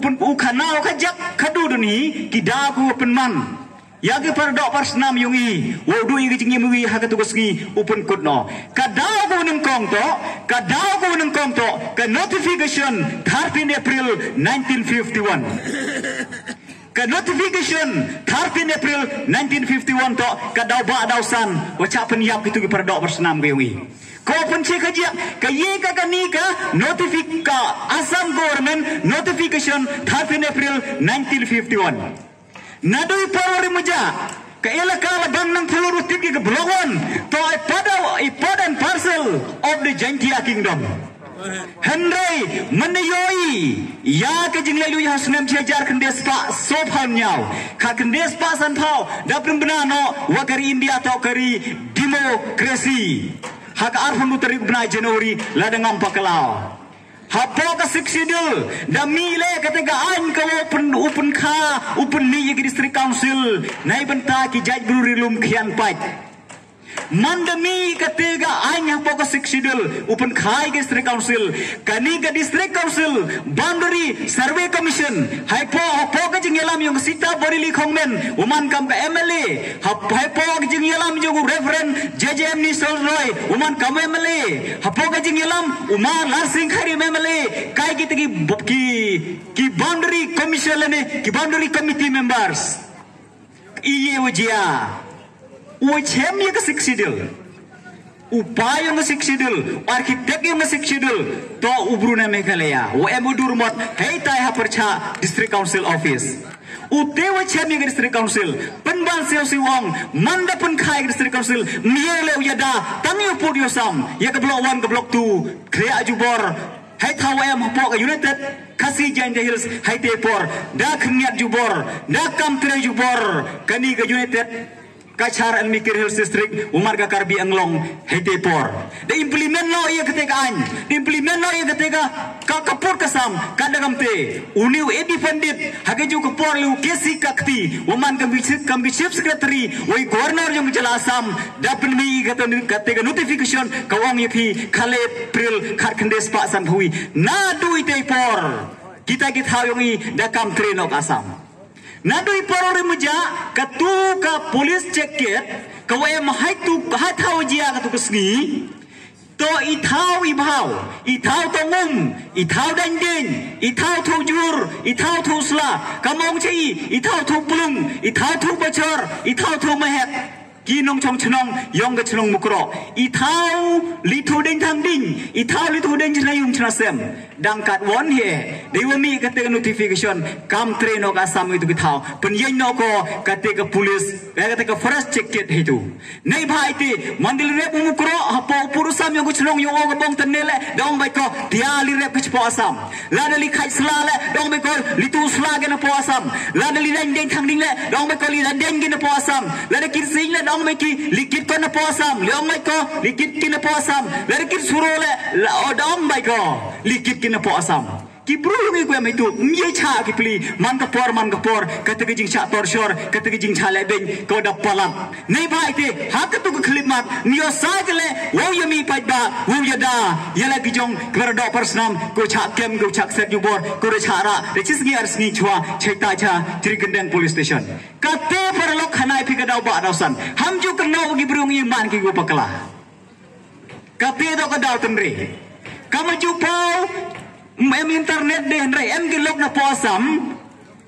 upun ukanau kajak kadu duni kidaku penman ya ke pardok parsnam yungi wodu igi jingi mui hakatugasgi upun kutno kadau ko nengkong to ka notification 13 April 1951 ka notification 13 April 1951 to kadau ba dausan waca penyap itu ke pardok parsnam yungi ko penci kajiak kaye ka kanika notifika Assam government notification 13 April 1951 Nadui power muja ke elaka labang nang peluru tinggi ke blogon to pada parcel of the Jaintia kingdom Henry menayoi ya ke jinglai lu hasnem jajar kendes pa sophan nyau ka kendes pa san phau daprim benano wakari India to kari demokrasi hak arhun utari bena Januari ladangam pakalau Hapo ka siksidil damile ketika an ka open kha open ni ke district council nai benta ki jaj guru rilum khian pat mandami ketika an hapo ka siksidil open kha ke district council kani ke district council boundary survey commission hapo ka jingelam yung sita borili khongmen uman kam ka MLA hapo ka jingelam yung reverend JJM ni solroy uman kam MLA hapo ka jingelam uman larsing khari MLA kai ki boundary commission lene ki boundary committee members iye wajia wachem ye ka siksidil upaya yang siksidil arkitek yang siksidil to ubruna Meghalaya wa emudur mot hei tai ha percha district council office utewa chemi district council penban siu siwang manda pun khai district council miele uyada tangi pudio sam ya ke blok 1 ke blok 2 krea jubor hai thawem hapok united kasi Jaintia Hills hai tepor da khniat jubor da kamtre jubor kani ke united Kachar and Mikir Hills District Umar ka Karbi Anglong Hetepor de implement no ia ketika an implement no ia ketika ka kapur kasam kadagamte uniu independent hageju kapor lu kesi kakti uman kam chief secretary oi governor jong jala Assam dapen mi ketika notification kawang yepi khale April khat khandes pa san hui na dui tepor kita yongi da kam train of Assam Nadui porore muja katu ka police checket kawai mahai tu hathau jia katu kesni to ithau tongum ithau dendeng ithau thujur ithau thusla kamong chei ithau thu plung ithau thu bachor ithau thu mahet kinong chong chnong yong ga chnong mukro ithau lithu deng thang ding ithau lithu deng chnayung chnasem dangkat won he dewami kate notification kam train ok Assam itu kithau penyen no ko kate ka police kate ka forest check it hitu nei bhai ti mandil rep mukro hapo purusam yong chnong yong ga bong tanele dong bai ko diali rep ka po Assam ladali khai slale dong bai ko litu slage na po Assam ladali deng thang ding le dong bai ko li deng gi na po Assam ladaki sing le dong mai ki likit ko na po Assam leong mai ko likit ki na po Assam ladaki surole la dong bai ko likit na po Assam ki brulungi ko mai tu mye cha ki pli man kapor kata ki jing cha torshor kata ki jing cha lebeng ko da palam nei bai te hak tu ko klip mat myo sagle wo yami pai ba wo yada yala ki jong kar do parsnam ko cha kem ko cha set jubor ko re chara re chisgi arsni chwa cheta cha Trigandang police station kate par lok khanai phi ka daw ba dawsan ham ju kan no gi brulungi man ki go pakla kate do ka daw tanre kamaju pau internet deh Henry em gilok na po Assam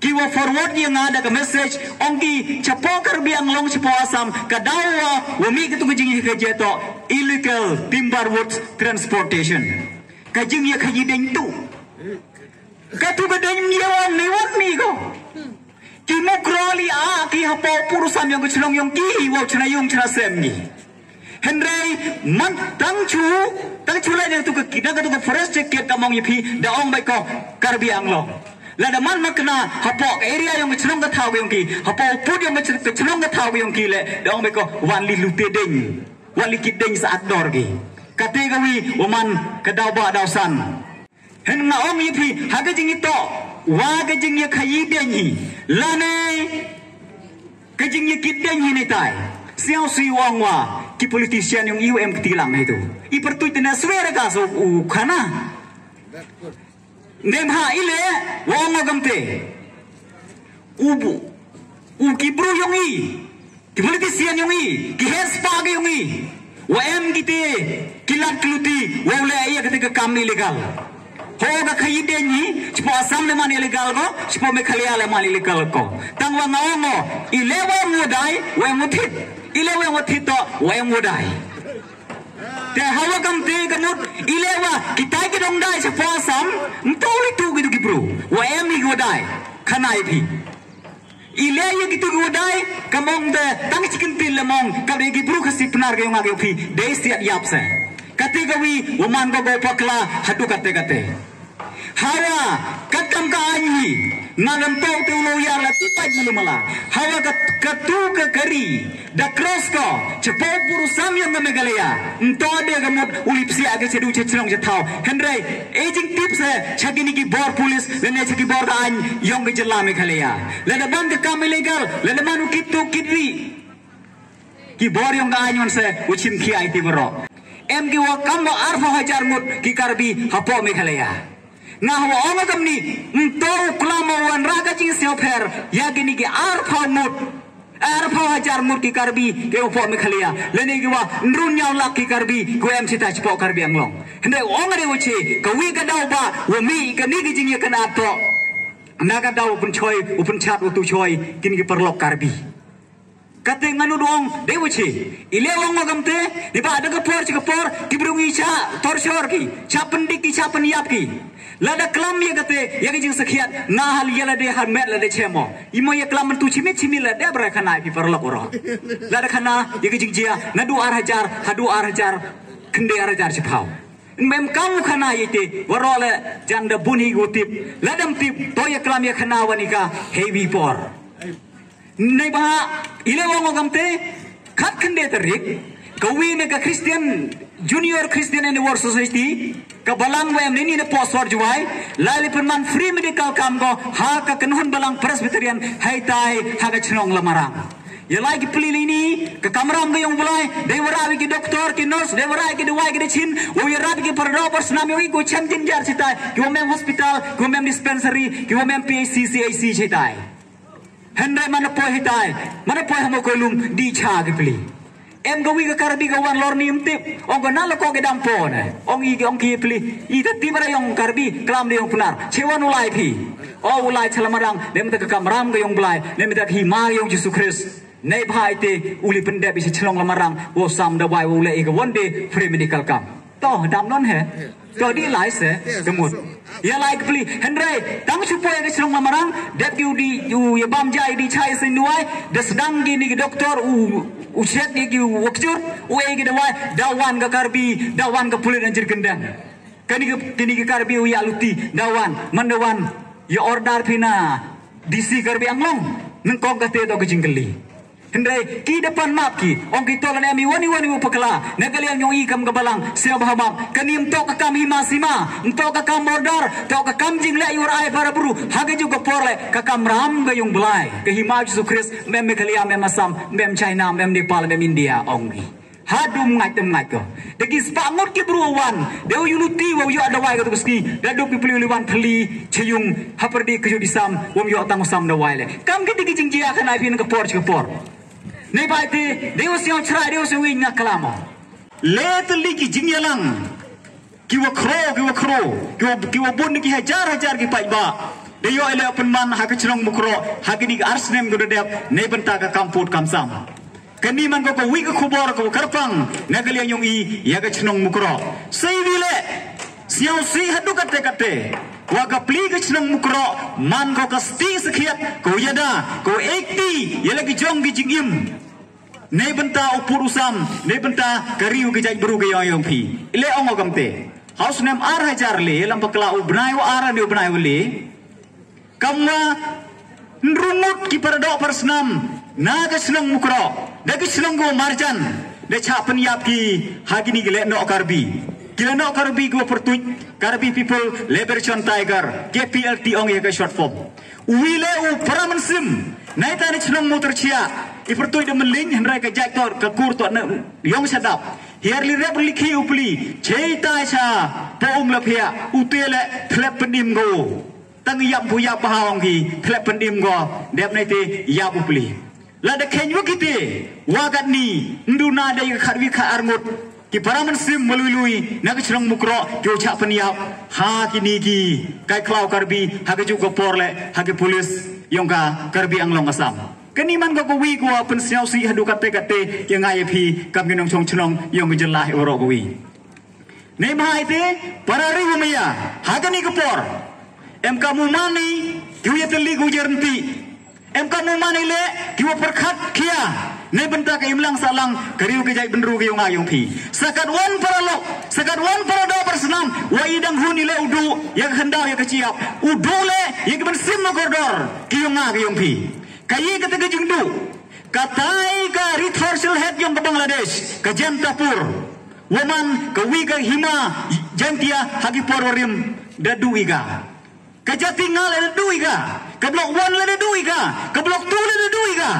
kiwa forward yang ada ke message ongki capo Karbi Anglong capo Assam kadawa wami ketu kejing kejeto illegal timber woods transportation kajing ya kaji deng tu katu kadeng yawan lewat mi ko kimu kroli a ki hapo purusam yang kecilong yang ki wa cenayung cenasem ni Henry man tang chu lai yang tu ke kita tu ke forest checket kamong yepi daong bai ko Karbi Anglong lada man makna hapo area yang chenong ka thau yang ki hapo put yang chenong ka thau yang ki le daong bai ko wan li lute deng wan li kit deng saat dor ki kate gawi oman ka daw ba daw san hen nga ong yepi ha ga jing ito wa ga jing ye khayi deng hi lane ka jing ye kit deng hi ne tai siao si wang wa ki politician yung UM ketilang itu ipertui tena swere ka so khana nemha ile wong gamte u kibru yongi ki politician yongi ki hespa yongi wm kite kilat kluti wole iya ketika kami legal hoga khayide ni spo asam le mani legal ko spo mekhalia le mani legal ko tangwa ngaongo ilewa mudai we muthit ilewa muthit to we mudai te hawa gamte kanut ilewa kitai ki dong dai spo asam mtoli tu gitu kibru wm ni godai khanai phi ile ye gitu godai kamong de tang chicken pil lemong kabri kibru khasi pnar ge ngage phi desiat yapse kate gawi woman go go pakla hatu kate hawa katam ka anyi nalam tau tu lo ya la tipai malumala hawa katu ka kari da cross ko chepo puru samyang me galaya nto de gamot ulipsi age chedu chechrong chethau henry aging tips hai chagini ki bor police lene chaki bor da an yong ge jala me galaya lene band kam illegal lene manu kitu kidri ki bor yong da an se uchim khi ai ti bro em ki wa kam wa arfa hajar mut ki karbi hapo me galaya na hawa onga kamni to klamo wan raga chi selfer ya gini ki arfa hajar mut ki karbi ke upo me khalia lene ki wa nrun yaw lak ki karbi ko em sita chpo karbi anglong hende onga de uchi kawi ka daw ba wa mi ka ni ki jing kana to na ka daw upun choi upun chat utu choi kini ki perlok karbi kate nganu dong de uchi ile onga gamte ni ba ada ka por ki brungi cha torshor ki chapandik ki chapan yap ki lada klam ye kate ye jing sakhiat na hal ye la de har met la de chemo imo ye klam tu chimi la de bra khana pi perlok ro lada khana ye jing jia na du ar hajar khende ar hajar chphau mem kam khana ye te warole janda buni gutip ladam tip to ye klam ye khana wanika heavy por nei ba ile wong gamte khat khende tarik kawi ne ka Christian Junior Christian and War Society ka balang wem ni ne poswar juai lali perman free medical kam go ha ka kanhun balang Presbyterian hai tai ha ka chnong lamarang ye lai ki pli ni ka kamram ge yong bulai dewara ki doktor ki nurse dewara ki dewai ki chin wo ye rat ki pardo personam yo ko chem tin jar sitai ki mem hospital ki mem dispensary ki mem PHC CIC sitai hendai mana po hitai mana po hamo ko lum di cha ki pli em gawi ka karbi ka wan lor nim tip ong na lo ko ke dampo ne ong ki pli I ta timara yong karbi klam de yong punar chewan ulai phi o ulai chalamarang dem ta ka kamram ga yong blai dem ta hi ma yong Jesus Christ nei bhai te uli pende bi chlong lamarang wo sam da wai wo le ka one day free medical kam to dam non he to di lai se kemut ya lai pli henry tang chu poe ke chlong lamarang deputy yu ye bam jai di chai sin duai desdang gi ni doktor uset ni ki wakjur we ki dawan ka karbi dawan ka pulit anjir gendang kini ki karbi ya luti dawan mandawan ya order pina DC karbi anglong nengkong ka te to ka jingli hendai ki depan map ki ong ki tolan emi wani upakla nagaliang yung ikam ka balang siya bahamap kanim to ka kam himasima to ka kam order to ka kam jingle yur ai para buru haga juga porle ka kam ram ga yung blai ka hima Jesus Christ mem mekalia mem asam mem China mem Nepal mem India ongi hadum ngai ko deki spangot ki bruwan deu yunuti wo yo adawai ka tuski dadu pipli liwan thali cheyung haperdi ke disam wom yo tang sam dawai le kam ki diki jingjia kana pin ka por nei bai te deu siang chra deu se wi ngaklamo le tli ki jingyalang ki wo khro ki wo bun ki hajar ki pai ba deyo ele open man ha ka chrong mukro ha ki ni arsnem go de nei banta ka kamput kamsam kani man ko wi ka khubor ko karpang nagaliang yung I ya ka chnong mukro sei wile siao si hadu kate wa ka pli ka chnong mukro man ko ka sti sakhiat ko yada ko 80 yela ki jong ki jingim nei banta upur usam nei banta kariu ki jai bru ke yong phi ile ong gamte house name ar hajar le lam pakla ubnai wa ara ne ubnai le kamwa nrumut ki parado persnam na ka chnong mukro da ki chnong go marjan de chapan yap ki hagini gele no karbi kilano karbi go pertuj karbi people liberation tiger KPLT ong ye ka short form wile u paramansim nai ta ni chnong motor chia I pertuj de meling henrai ka jai tor ka kur to yong sadap Hier lirep likhi upli cerita cha poum lapia utele thlep pendim go tang yap bu yap bahawang ki thlep pendim go dep nai te yap upli la de khen wukite wagat ni nduna dai kharwi kha arngut ki paraman sim malului nak chrong mukro kyo cha peniap ha kini ki kai klau karbi ha ke ju ko porle ha ke polis yongka karbi anglong asam kani man ko wi ko pen siau si hadu kate yang ai phi kam kinong chong chnong yong ke jelah oro ko wi nei mai te parari humaya ha kani ko por em kamu mani kyo ye teli ko jernti em kamu mani le kyo perkhat kia nei benta ke imlang salang kariu ke jai benru ke yong ayong phi sakat wan parado persenam wa idang huni le udu yang hendau ya keciap udu le yang ke bensim no koridor ke yong ke yong phi kayi kata ke jingdu katai ka retortional head yong ke Bangladesh ke Jantapur waman ke wi ke hima jantia hagi porwarim dadu iga ke Jatingal dadu iga ke blok 1 le dadu iga ke blok 2 le dadu iga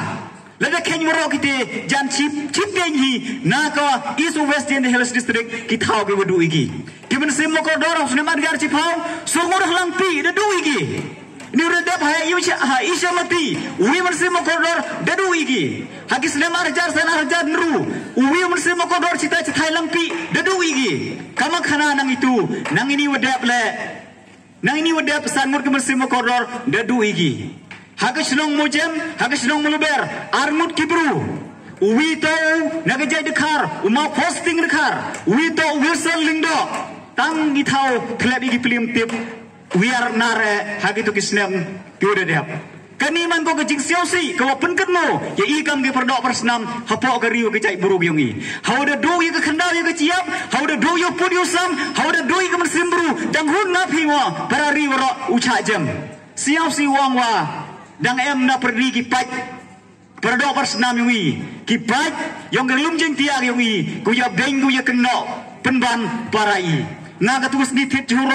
lada kenya morok kite jan chip denhi na ko east west in the hills district ki thau ke wadu igi given sim ko dor of nemat gar chipau sungur hlang pi da du igi ni redap ha yusha ha ishamati wi man sim ko dor da du igi hagis nemar jar sana jar nru wi man sim ko dor cita cita lang pi da du igi kama khana nang itu nang ini wedap le nang ini wedap sanmur ke sim ko dor da du igi Hagas nong mujem, hagas nong muluber, armut kibru. Wito nagajai dekar, umau posting dekar. Wito Wilson Lindo, tang itau klep igi pilim tip. Wiar nare hagitu kisnem kiude dehap. Kani man ko kejing siosi, kalau penkenmo, ya ikam ke perdok persnam, hapok ke riu ke cai buru yongi. Hau da do ke kendau ke ciap, hau da do yo pun yusam, hau da do ke mersim buru, dang hun na pingwa, para riu ro ucak jem. Siosi wang wa. Dang em na pergi kipat perdo persnam yungi kipat yang gelum jeng tiang yungi kuya beng kuya keno penban parai na katugus di tit juro